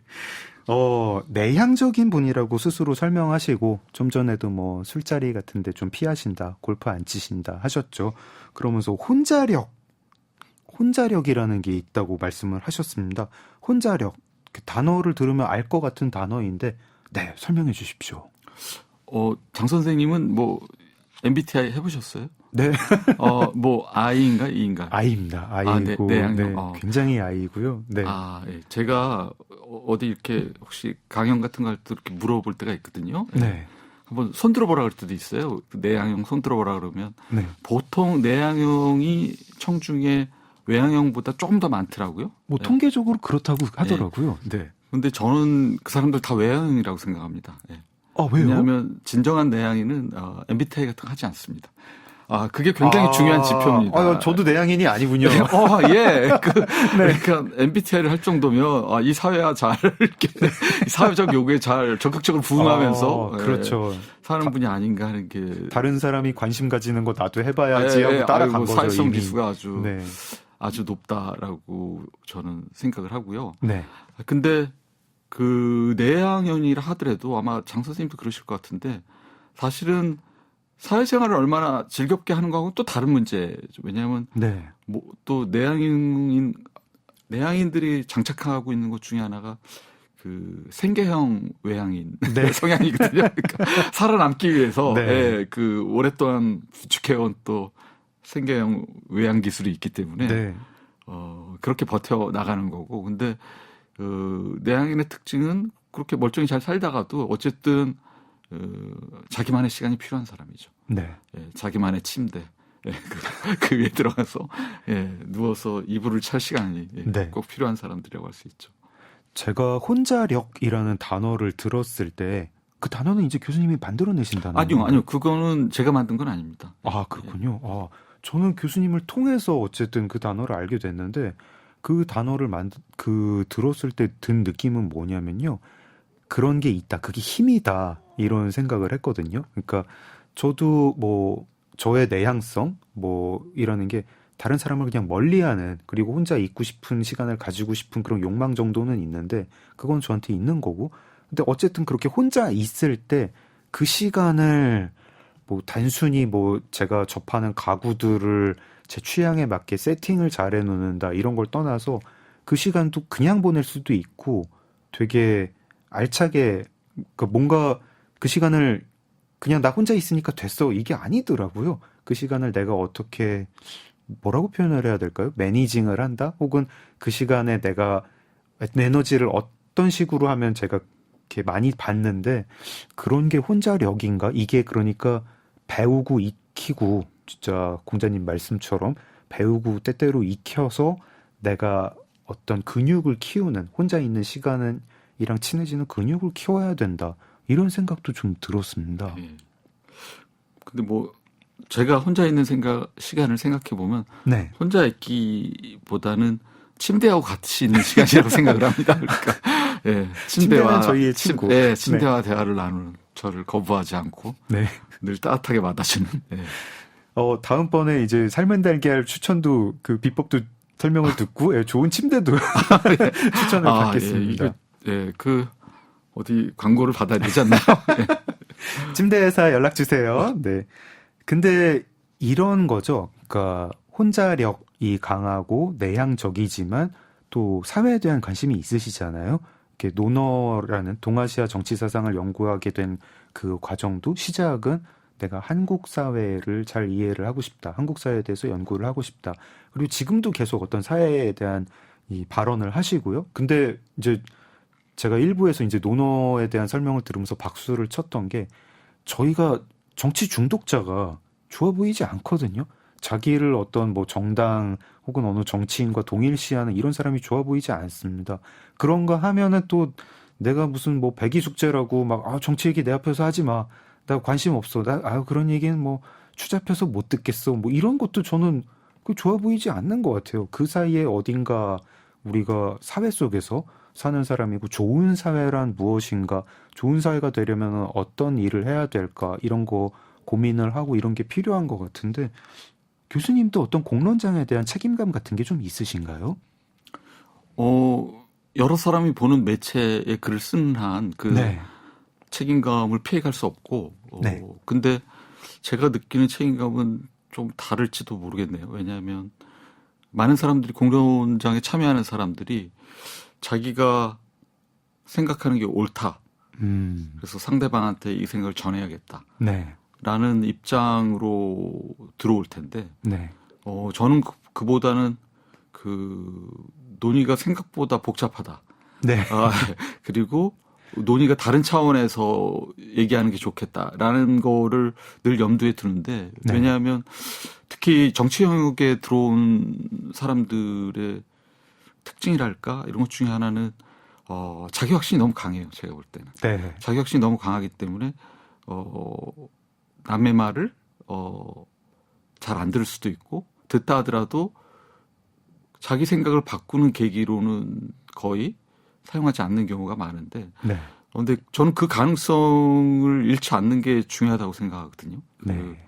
내향적인 분이라고 스스로 설명하시고, 좀 전에도 뭐 술자리 같은데 좀 피하신다, 골프 안 치신다 하셨죠. 그러면서 혼자력이라는 게 있다고 말씀을 하셨습니다. 혼자력, 그 단어를 들으면 알 것 같은 단어인데, 네, 설명해 주십시오. 장 선생님은 뭐 MBTI 해보셨어요? 네. 뭐 I인가 E인가? I입니다. I고, 내향형. 굉장히 I고요. 네. 예. 제가 어디 이렇게 혹시 강연 같은 거 할 때 이렇게 물어볼 때가 있거든요. 네. 한번 손 들어보라 그럴 때도 있어요. 내향형 손 들어보라 그러면 네. 보통 내향형이 청중에 외향형보다 조금 더 많더라고요. 뭐 네. 통계적으로 그렇다고 하더라고요. 네. 근데 저는 그 사람들 다 외향형이라고 생각합니다. 예. 왜요? 왜냐하면 진정한 내향인은 MBTI 같은 거 하지 않습니다. 그게 굉장히 중요한 지표입니다. 저도 내향인이 아니군요. 예. 그러니까 MBTI를 할 정도면 이 사회와 잘 이렇게 사회적 요구에 잘 적극적으로 부응하면서 그렇죠. 사는 분이 아닌가 하는 게 다른 사람이 관심 가지는 거 나도 해봐야지 하고 따라간 거죠. 사회성 이미. 지수가 아주 네. 아주 높다라고 저는 생각을 하고요. 네. 근데 그 내향형이라 하더라도 아마 장 선생님도 그러실 것 같은데 사실은 사회생활을 얼마나 즐겁게 하는 거하고는 또 다른 문제죠. 왜냐하면 네. 뭐 또 내향인들이 장착하고 있는 것 중에 하나가 그 생계형 외향인 네. 성향이거든요. 그러니까 살아남기 위해서 네. 그 오랫동안 부축해온 또 생계형 외향 기술이 있기 때문에 네. 그렇게 버텨 나가는 거고. 근데 내향인의 특징은 그렇게 멀쩡히 잘 살다가도 어쨌든 자기만의 시간이 필요한 사람이죠. 네. 예, 자기만의 침대. 예, 그 위에 들어가서 누워서 이불을 찰 시간이 네. 꼭 필요한 사람들이라고 할 수 있죠. 제가 혼자력이라는 단어를 들었을 때 그 단어는 이제 교수님이 만들어내신다는 아니요. 그거는 제가 만든 건 아닙니다. 그렇군요. 저는 교수님을 통해서 어쨌든 그 단어를 알게 됐는데 그 단어를 들었을 때 든 느낌은 뭐냐면요. 그런 게 있다. 그게 힘이다. 이런 생각을 했거든요. 그러니까 저도 뭐 저의 내향성 뭐 이라는 게 다른 사람을 그냥 멀리하는 그리고 혼자 있고 싶은 시간을 가지고 싶은 그런 욕망 정도는 있는데 그건 저한테 있는 거고 근데 어쨌든 그렇게 혼자 있을 때 그 시간을 뭐 단순히 뭐 제가 접하는 가구들을 제 취향에 맞게 세팅을 잘 해놓는다 이런 걸 떠나서 그 시간도 그냥 보낼 수도 있고 되게 알차게 뭔가 그 시간을 그냥 나 혼자 있으니까 됐어 이게 아니더라고요. 그 시간을 내가 어떻게 뭐라고 표현을 해야 될까요? 매니징을 한다? 혹은 그 시간에 내가 에너지를 어떤 식으로 하면 제가 이렇게 많이 받는데 그런 게 혼자력인가? 이게 그러니까 배우고 익히고 진짜 공자님 말씀처럼 배우고 때때로 익혀서 내가 어떤 근육을 키우는 혼자 있는 시간은 이랑 친해지는 근육을 키워야 된다. 이런 생각도 좀 들었습니다. 예. 근데 뭐 제가 혼자 있는 시간을 생각해 보면 네. 혼자 있기보다는 침대하고 같이 있는 시간이라고 생각을 합니다. 그러니까 침대는 저희의 친구. 침대와 대화를 나누는 저를 거부하지 않고 네. 늘 따뜻하게 받아주는. 다음번에 이제 삶은 달걀 추천도 그 비법도 설명을 듣고 좋은 침대도 추천을 받겠습니다. 어디 광고를 받아야 되지 않나요? 침대 회사 연락 주세요. 네. 근데 이런 거죠. 그러니까 혼자력이 강하고 내향적이지만 또 사회에 대한 관심이 있으시잖아요. 이렇게 논어라는 동아시아 정치 사상을 연구하게 된 그 과정도 시작은 내가 한국 사회를 잘 이해를 하고 싶다. 한국 사회에 대해서 연구를 하고 싶다. 그리고 지금도 계속 어떤 사회에 대한 이 발언을 하시고요. 근데 이제 제가 일부에서 이제 논어에 대한 설명을 들으면서 박수를 쳤던 게 저희가 정치 중독자가 좋아 보이지 않거든요. 자기를 어떤 뭐 정당 혹은 어느 정치인과 동일시하는 이런 사람이 좋아 보이지 않습니다. 그런가 하면은 또 내가 무슨 뭐 백이숙제라고 막 정치 얘기 내 앞에서 하지 마. 나 관심 없어. 그런 얘기는 뭐 추잡해서 못 듣겠어. 뭐 이런 것도 저는 좋아 보이지 않는 것 같아요. 그 사이에 어딘가 우리가 사회 속에서 사는 사람이고 좋은 사회란 무엇인가, 좋은 사회가 되려면 어떤 일을 해야 될까 이런 거 고민을 하고 이런 게 필요한 것 같은데 교수님도 어떤 공론장에 대한 책임감 같은 게 좀 있으신가요? 여러 사람이 보는 매체에 글을 쓰는 한 그 네. 책임감을 피해갈 수 없고 네. 근데 제가 느끼는 책임감은 좀 다를지도 모르겠네요. 왜냐하면 많은 사람들이 공론장에 참여하는 사람들이 자기가 생각하는 게 옳다. 그래서 상대방한테 이 생각을 전해야겠다. 네. 라는 입장으로 들어올 텐데 네. 저는 그보다는 그 논의가 생각보다 복잡하다. 네. 그리고 논의가 다른 차원에서 얘기하는 게 좋겠다라는 거를 늘 염두에 두는데 네. 왜냐하면 특히 정치 영역에 들어온 사람들의 특징이랄까 이런 것 중에 하나는 자기 확신이 너무 강해요. 제가 볼 때는 네. 자기 확신이 너무 강하기 때문에 남의 말을 잘 안 들을 수도 있고 듣다 하더라도 자기 생각을 바꾸는 계기로는 거의 사용하지 않는 경우가 많은데 네. 근데 저는 그 가능성을 잃지 않는 게 중요하다고 생각하거든요. 네.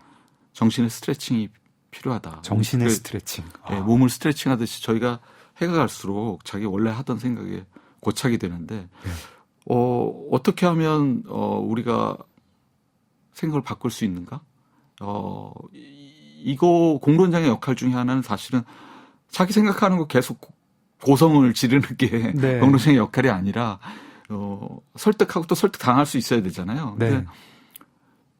정신의 스트레칭이 필요하다. 정신의 스트레칭. 네, 몸을 스트레칭하듯이 저희가 해가 갈수록 자기 원래 하던 생각에 고착이 되는데 어떻게 하면 우리가 생각을 바꿀 수 있는가? 이거 공론장의 역할 중에 하나는 사실은 자기 생각하는 거 계속 고성을 지르는 게 네. 공론장의 역할이 아니라 설득하고 또 설득 당할 수 있어야 되잖아요. 근데 네.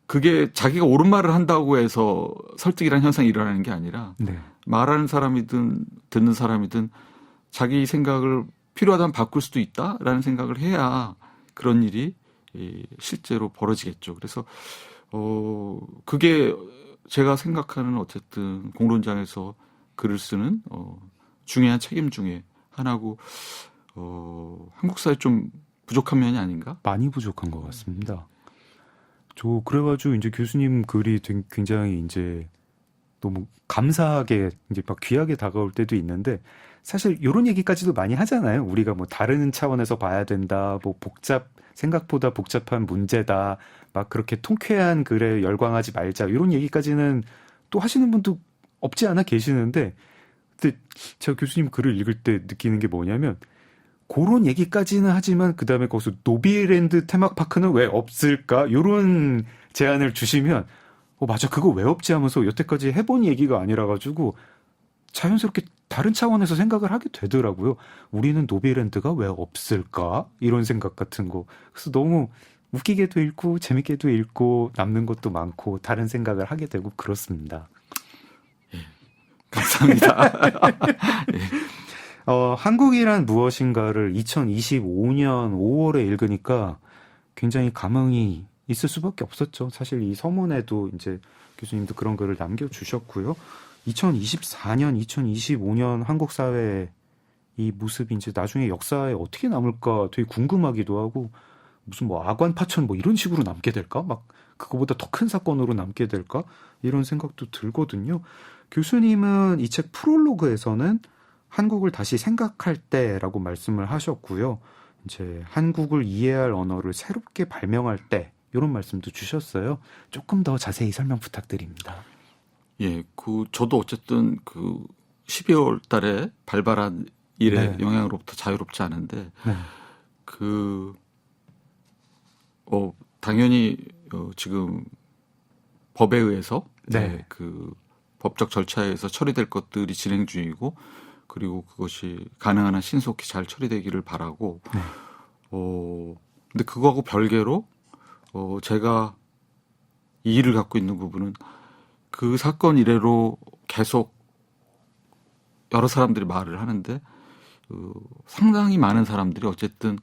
그게 자기가 옳은 말을 한다고 해서 설득이라는 현상이 일어나는 게 아니라 네. 말하는 사람이든 듣는 사람이든 자기 생각을 필요하다면 바꿀 수도 있다라는 생각을 해야 그런 일이 실제로 벌어지겠죠. 그래서 그게 제가 생각하는 어쨌든 공론장에서 글을 쓰는 중요한 책임 중에 하나고 한국 사회 좀 부족한 면이 아닌가? 많이 부족한 것 같습니다. 저 그래가지고 이제 교수님 글이 굉장히 이제 너무 감사하게 이제 막 귀하게 다가올 때도 있는데 사실 이런 얘기까지도 많이 하잖아요. 우리가 뭐 다른 차원에서 봐야 된다, 뭐 생각보다 복잡한 문제다, 막 그렇게 통쾌한 글에 열광하지 말자 이런 얘기까지는 또 하시는 분도 없지 않아 계시는데, 근데 제가 교수님 글을 읽을 때 느끼는 게 뭐냐면 그런 얘기까지는 하지만 그 다음에 거기서 노비랜드 테마파크는 왜 없을까? 이런 제안을 주시면 맞아 그거 왜 없지 하면서 여태까지 해본 얘기가 아니라 가지고 자연스럽게 다른 차원에서 생각을 하게 되더라고요. 우리는 노비랜드가 왜 없을까? 이런 생각 같은 거. 그래서 너무 웃기게도 읽고 재밌게도 읽고 남는 것도 많고 다른 생각을 하게 되고 그렇습니다. 감사합니다. 예. 한국이란 무엇인가를 2025년 5월에 읽으니까 굉장히 감흥이 있을 수밖에 없었죠. 사실 이 서문에도 이제 교수님도 그런 글을 남겨주셨고요. 2024년, 2025년 한국 사회의 이 모습이 이제 나중에 역사에 어떻게 남을까 되게 궁금하기도 하고 무슨 뭐 아관 파천 뭐 이런 식으로 남게 될까? 막 그거보다 더 큰 사건으로 남게 될까? 이런 생각도 들거든요. 교수님은 이 책 프롤로그에서는 한국을 다시 생각할 때라고 말씀을 하셨고요. 이제 한국을 이해할 언어를 새롭게 발명할 때 이런 말씀도 주셨어요. 조금 더 자세히 설명 부탁드립니다. 예, 저도 어쨌든 12월 달에 발발한 일의 네. 영향으로부터 자유롭지 않은데, 네. 당연히, 지금 법에 의해서, 네. 법적 절차에 의해서 처리될 것들이 진행 중이고, 그리고 그것이 가능한 한 신속히 잘 처리되기를 바라고, 네. 근데 그거하고 별개로, 제가 이 일을 갖고 있는 부분은 그 사건 이래로 계속 여러 사람들이 말을 하는데 상당히 많은 사람들이 어쨌든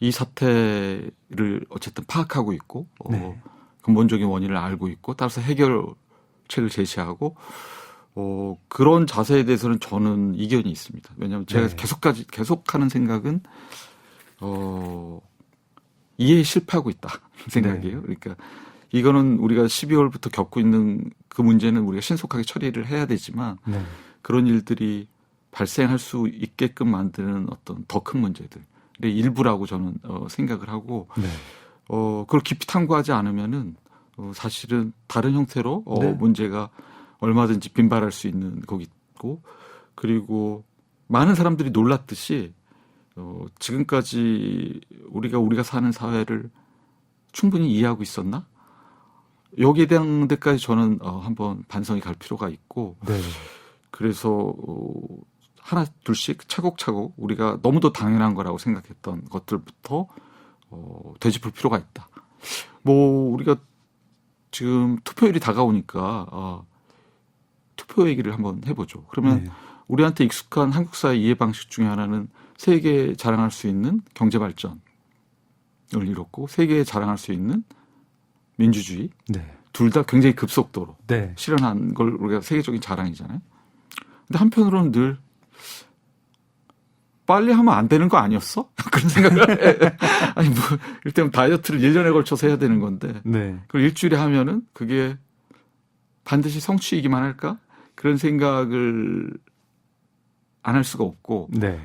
이 사태를 어쨌든 파악하고 있고 네. 근본적인 원인을 알고 있고 따라서 해결책을 제시하고 그런 자세에 대해서는 저는 이견이 있습니다. 왜냐하면 제가 네. 계속하는 생각은 이해에 실패하고 있다 생각이에요. 네. 그러니까 이거는 우리가 12월부터 겪고 있는 그 문제는 우리가 신속하게 처리를 해야 되지만 네. 그런 일들이 발생할 수 있게끔 만드는 어떤 더 큰 문제들의 일부라고 저는 생각을 하고 네. 그걸 깊이 탐구하지 않으면은 사실은 다른 형태로 네. 문제가 얼마든지 빈발할 수 있는 거기고 그리고 많은 사람들이 놀랐듯이 지금까지 우리가 사는 사회를 충분히 이해하고 있었나? 여기에 대한 데까지 저는 한번 반성이 갈 필요가 있고 네. 그래서 하나 둘씩 차곡차곡 우리가 너무도 당연한 거라고 생각했던 것들부터 되짚을 필요가 있다. 뭐 우리가 지금 투표일이 다가오니까 투표 얘기를 한번 해보죠. 그러면 네. 우리한테 익숙한 한국 사회 이해 방식 중에 하나는 세계에 자랑할 수 있는 경제 발전을 이뤘고 세계에 자랑할 수 있는 민주주의 네. 둘 다 굉장히 급속도로 네. 실현한 걸 우리가 세계적인 자랑이잖아요. 근데 한편으로는 늘 빨리 하면 안 되는 거 아니었어? 그런 생각을 해. 아니 뭐 일단 다이어트를 1년에 걸쳐서 해야 되는 건데 네. 그걸 일주일에 하면은 그게 반드시 성취이기만 할까? 그런 생각을 안 할 수가 없고 네.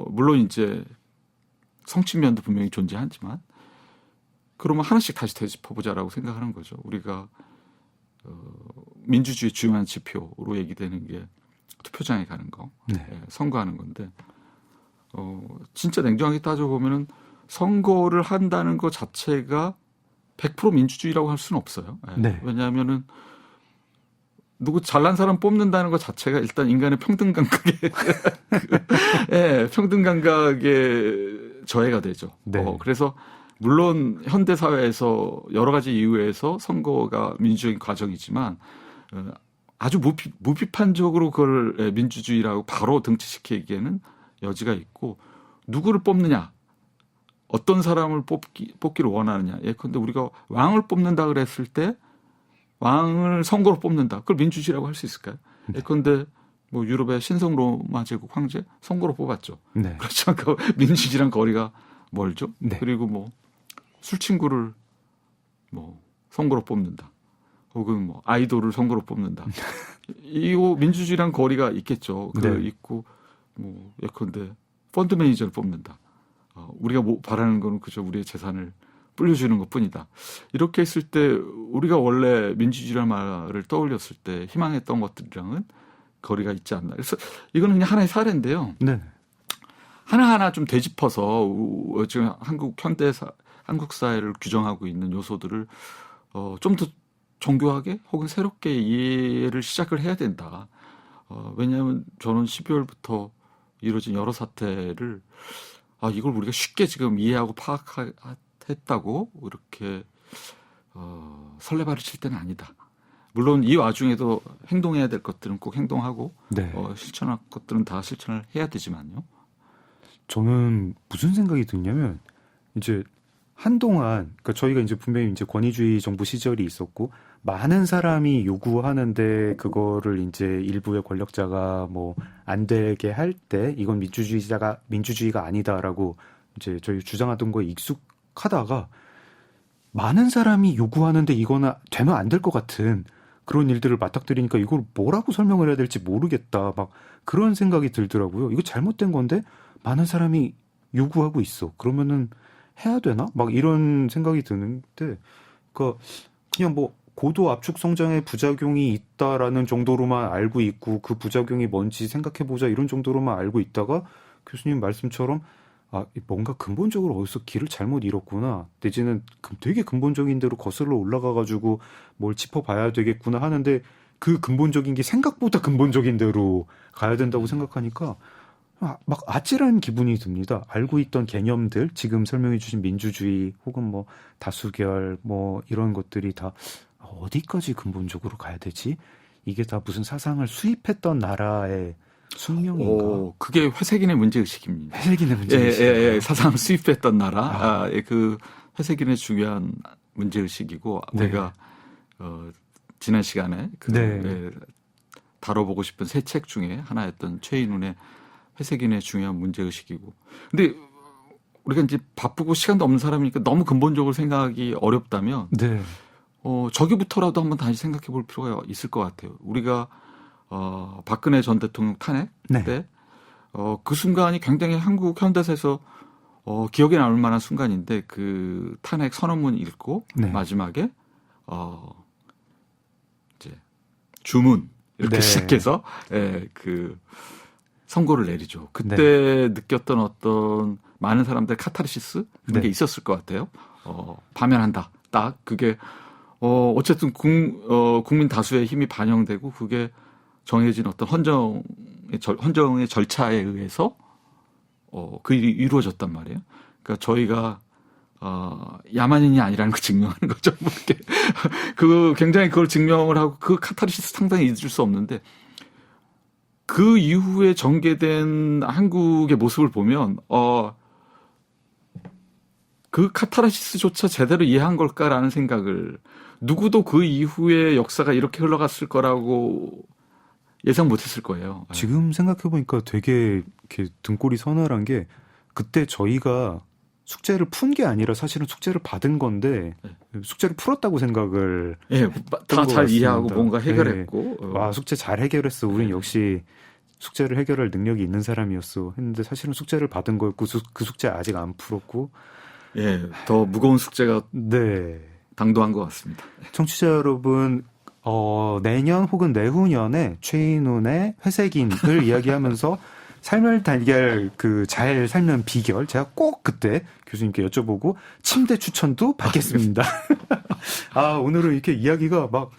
물론 이제 성취면도 분명히 존재하지만 그러면 하나씩 다시 되짚어보자라고 생각하는 거죠. 우리가 민주주의 중요한 지표로 얘기되는 게 투표장에 가는 거, 네. 선거하는 건데 진짜 냉정하게 따져보면은 선거를 한다는 것 자체가 100% 민주주의라고 할 수는 없어요. 네. 왜냐하면은 누구 잘난 사람 뽑는다는 것 자체가 일단 인간의 평등 감각에 평등 감각에 저해가 되죠. 네. 그래서 물론 현대 사회에서 여러 가지 이유에서 선거가 민주적인 과정이지만 아주 무비판적으로 그걸 민주주의라고 바로 등치시키기에는 여지가 있고 누구를 뽑느냐, 어떤 사람을 뽑기를 원하느냐. 예컨대 우리가 왕을 뽑는다 그랬을 때 왕을 선거로 뽑는다. 그걸 민주주의라고 할 수 있을까요? 예컨대 뭐 유럽의 신성 로마 제국 황제 선거로 뽑았죠. 네. 그렇지만 그 민주주의랑 거리가 멀죠. 네. 그리고 뭐 술 친구를 뭐 선거로 뽑는다. 혹은 뭐 아이돌을 선거로 뽑는다. 이거 민주주의랑 거리가 있겠죠. 그 네. 있고 뭐 예컨대 펀드 매니저를 뽑는다. 우리가 뭐 바라는 거는 그저 우리의 재산을 불려주는 것뿐이다. 이렇게 했을 때 우리가 원래 민주주의라는 말을 떠올렸을 때 희망했던 것들이랑은 거리가 있지 않나. 그래서 이거는 그냥 하나의 사례인데요. 네. 하나하나 좀 되짚어서 지금 한국 사회를 규정하고 있는 요소들을 좀 더 정교하게 혹은 새롭게 이해를 시작을 해야 된다. 왜냐하면 저는 12월부터 이루어진 여러 사태를 이걸 우리가 쉽게 지금 이해하고 파악했다고 이렇게 설레발을 칠 때는 아니다. 물론 이 와중에도 행동해야 될 것들은 꼭 행동하고 네. 실천할 것들은 다 실천을 해야 되지만요. 저는 무슨 생각이 드냐면 이제 한동안 그러니까 저희가 이제 분명히 이제 권위주의 정부 시절이 있었고 많은 사람이 요구하는데 그거를 이제 일부의 권력자가 뭐 안 되게 할 때 이건 민주주의가 아니다라고 이제 저희 주장하던 거에 익숙하다가 많은 사람이 요구하는데 이거는 되면 안 될 것 같은 그런 일들을 맞닥뜨리니까 이걸 뭐라고 설명을 해야 될지 모르겠다 막 그런 생각이 들더라고요. 이거 잘못된 건데 많은 사람이 요구하고 있어. 그러면은 해야 되나? 막 이런 생각이 드는데, 그냥 뭐 고도 압축 성장의 부작용이 있다라는 정도로만 알고 있고 그 부작용이 뭔지 생각해보자 이런 정도로만 알고 있다가 교수님 말씀처럼 뭔가 근본적으로 어디서 길을 잘못 잃었구나 내지는 되게 근본적인 대로 거슬러 올라가가지고 뭘 짚어봐야 되겠구나 하는데 그 근본적인 게 생각보다 근본적인 대로 가야 된다고 생각하니까 막 아찔한 기분이 듭니다. 알고 있던 개념들, 지금 설명해 주신 민주주의 혹은 뭐 다수결 뭐 이런 것들이 다 어디까지 근본적으로 가야 되지? 이게 다 무슨 사상을 수입했던 나라의 숙명인가? 그게 회색인의 문제의식입니다. 회색인의 문제의식. 사상을 수입했던 나라. 그 회색인의 중요한 문제의식이고 네. 우리가 지난 시간에 다뤄보고 싶은 새 책 중에 하나였던 최인훈의 회색인의 중요한 문제의식이고. 근데 우리가 이제 바쁘고 시간도 없는 사람이니까 너무 근본적으로 생각하기 어렵다면 네. 저기부터라도 한번 다시 생각해 볼 필요가 있을 것 같아요. 우리가 박근혜 전 대통령 탄핵 때 그 순간이 굉장히 한국 현대사에서 기억에 남을 만한 순간인데 그 탄핵 선언문 읽고 마지막에 이제 주문 이렇게 시작해서 그 선고를 내리죠. 그때 느꼈던 어떤 많은 사람들의 카타르시스 그런 게 있었을 것 같아요. 파면한다. 딱 그게 어쨌든 국민 다수의 힘이 반영되고 그게 정해진 어떤 헌정의 절차에 의해서 그 일이 이루어졌단 말이에요. 그러니까 저희가 야만인이 아니라는 걸 증명하는 거죠. 뭐 이렇게 굉장히 그걸 증명을 하고 그 카타르시스 상당히 잊을 수 없는데 그 이후에 전개된 한국의 모습을 보면 그 카타르시스조차 제대로 이해한 걸까라는 생각을 누구도 그 이후에 역사가 이렇게 흘러갔을 거라고 예상 못했을 거예요. 지금 생각해보니까 되게 이렇게 등골이 서늘한 게 그때 저희가 숙제를 푼 게 아니라 사실은 숙제를 받은 건데 숙제를 풀었다고 생각을 다 잘 이해하고 뭔가 해결했고 와 숙제 잘 해결했어. 우린 역시 숙제를 해결할 능력이 있는 사람이었어 했는데 사실은 숙제를 받은 거였고 그 숙제 아직 안 풀었고 더 무거운 숙제가 네. 당도한 것 같습니다. 청취자 여러분 내년 혹은 내후년에 최인훈의 회색인을 이야기하면서 삶을 달걀 잘 살면 비결 제가 꼭 그때 교수님께 여쭤보고 침대 추천도 받겠습니다. 오늘은 이렇게 이야기가 막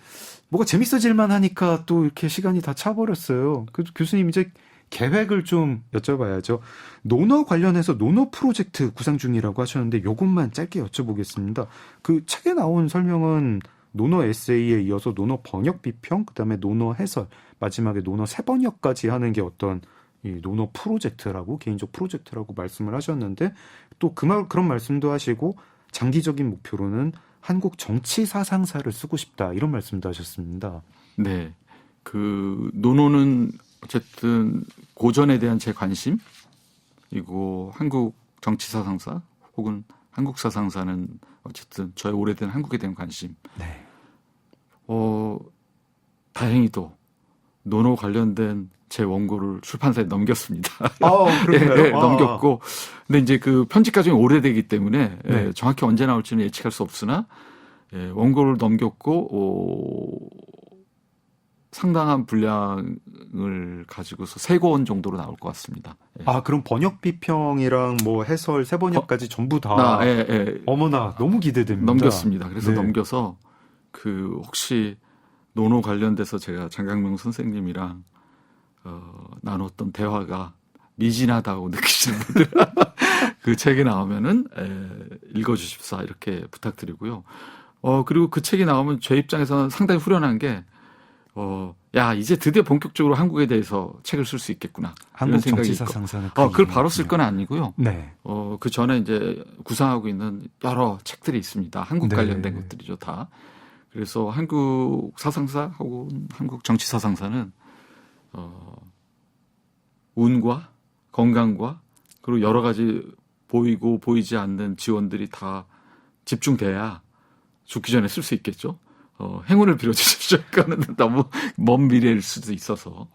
뭐가 재밌어질만 하니까 또 이렇게 시간이 다 차버렸어요. 그래서 교수님 이제 계획을 좀 여쭤봐야죠. 논어 관련해서 논어 프로젝트 구상 중이라고 하셨는데 요것만 짧게 여쭤보겠습니다. 그 책에 나온 설명은 논어 에세이에 이어서 논어 번역 비평, 그다음에 논어 해설, 마지막에 논어 세번역까지 하는 게 어떤 이 논어 프로젝트라고 개인적 프로젝트라고 말씀을 하셨는데 또 그런 말씀도 하시고 장기적인 목표로는 한국 정치 사상사를 쓰고 싶다 이런 말씀도 하셨습니다. 네, 그 논어는 어쨌든 고전에 대한 제 관심 그리고 한국 정치 사상사 혹은 한국 사상사는 어쨌든 저의 오래된 한국에 대한 관심. 네. 다행히도 논어 관련된 제 원고를 출판사에 넘겼습니다. 그런가요? 넘겼고, 근데 이제 그 편집 과정이 오래되기 때문에 네. 정확히 언제 나올지는 예측할 수 없으나 원고를 넘겼고 상당한 분량을 가지고서 3권 정도로 나올 것 같습니다. 그럼 번역 비평이랑 뭐 해설 세번역까지 전부 다. 어머나 너무 기대됩니다. 넘겼습니다. 그래서 넘겨서 혹시 논어 관련돼서 제가 장강명 선생님이랑 나눴던 대화가 미진하다고 느끼시는 분들 그 책이 나오면은 읽어주십사 이렇게 부탁드리고요. 그리고 그 책이 나오면 제 입장에서는 상당히 후련한 게 이제 드디어 본격적으로 한국에 대해서 책을 쓸 수 있겠구나. 한국 정치사상사는 그걸 바로 쓸 건 아니고요. 네. 그 전에 이제 구상하고 있는 여러 책들이 있습니다. 한국 관련된 것들이죠, 다. 그래서 한국 사상사 혹은 한국 정치 사상사는 운과 건강과 그리고 여러 가지 보이고 보이지 않는 지원들이 다 집중돼야 죽기 전에 쓸 수 있겠죠. 행운을 빌어주십시오. 그거는 너무 먼 미래일 수도 있어서.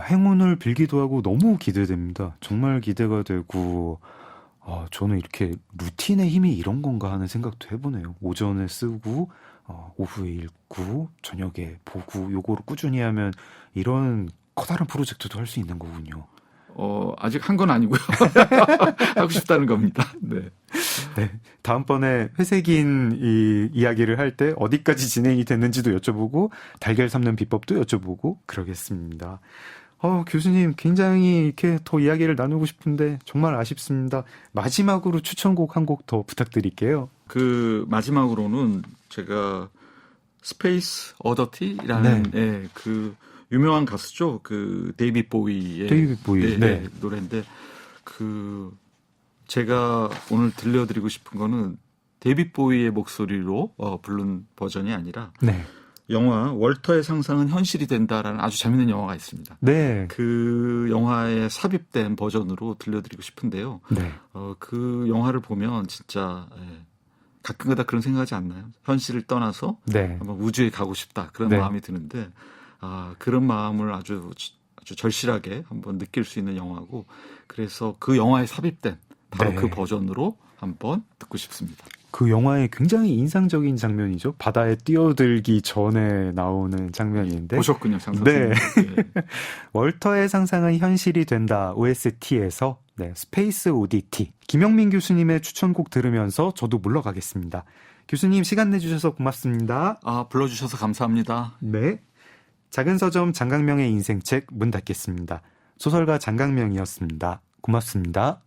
행운을 빌기도 하고 너무 기대됩니다. 정말 기대가 되고 저는 이렇게 루틴의 힘이 이런 건가 하는 생각도 해보네요. 오전에 쓰고 오후에 읽고 저녁에 보고 요거를 꾸준히 하면 이런 커다란 프로젝트도 할 수 있는 거군요. 아직 한 건 아니고요. 하고 싶다는 겁니다. 네. 다음번에 회색인 이야기를 할 때 어디까지 진행이 됐는지도 여쭤보고 달걀 삶는 비법도 여쭤보고 그러겠습니다. 교수님 굉장히 이렇게 더 이야기를 나누고 싶은데 정말 아쉽습니다. 마지막으로 추천곡 한 곡 더 부탁드릴게요. 그 마지막으로는 제가 스페이스 어더티라는 그 유명한 가수죠. 그 데이빗 보위의 노래인데 제가 오늘 들려드리고 싶은 거는 데이빗 보위의 목소리로 부른 버전이 아니라 영화 월터의 상상은 현실이 된다라는 아주 재밌는 영화가 있습니다. 그 영화에 삽입된 버전으로 들려드리고 싶은데요. 그 영화를 보면 진짜 가끔가다 그런 생각하지 않나요? 현실을 떠나서 한번 우주에 가고 싶다 그런 마음이 드는데 그런 마음을 아주 절실하게 한번 느낄 수 있는 영화고 그래서 그 영화에 삽입된 바로 그 버전으로 한번 듣고 싶습니다. 그 영화의 굉장히 인상적인 장면이죠. 바다에 뛰어들기 전에 나오는 장면인데. 보셨군요, 장 네. 선생님. 네. 월터의 상상은 현실이 된다 OST에서 네, 스페이스 오디티. 김영민 교수님의 추천곡 들으면서 저도 물러가겠습니다. 교수님 시간 내주셔서 고맙습니다. 불러주셔서 감사합니다. 네. 작은 서점 장강명의 인생책 문 닫겠습니다. 소설가 장강명이었습니다. 고맙습니다.